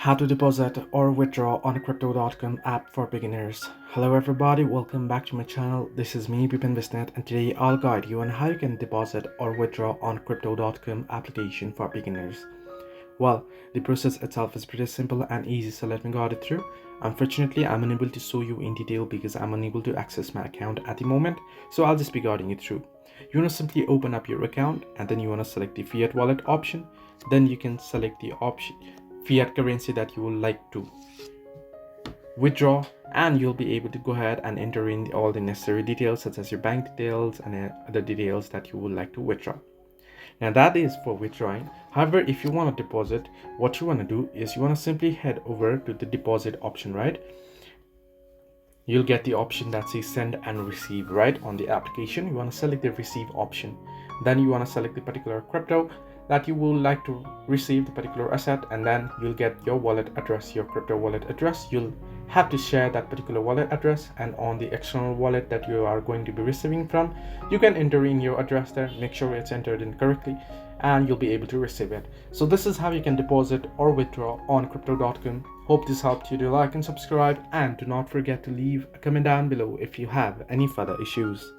How to deposit or withdraw on crypto.com app for beginners. Hello everybody, welcome back to my channel. This is me Bipin Bisnet, and today I'll guide you on how you can deposit or withdraw on crypto.com application for beginners. Well, the process itself is pretty simple and easy, so let me guide it through. Unfortunately, I'm unable to show you in detail because I'm unable to access my account at the moment, so I'll just be guiding you through. You want to simply open up your account and then you want to select the fiat wallet option. Then you can select the option fiat currency that you would like to withdraw, and you'll be able to go ahead and enter in all the necessary details such as your bank details and other details that you would like to withdraw. Now that is for withdrawing. However, if you want to deposit, what you want to do is you want to simply head over to the deposit option, right? You'll get the option that says send and receive right on the application. You want to select the receive option. Then you want to select the particular crypto that you would like to receive, the particular asset, and then you'll get your wallet address, your crypto wallet address. You'll have to share that particular wallet address, and on the external wallet that you are going to be receiving from, you can enter in your address there, make sure it's entered in correctly, and you'll be able to receive it. So this is how you can deposit or withdraw on crypto.com. Hope this helped you. Do like and subscribe, and do not forget to leave a comment down below if you have any further issues.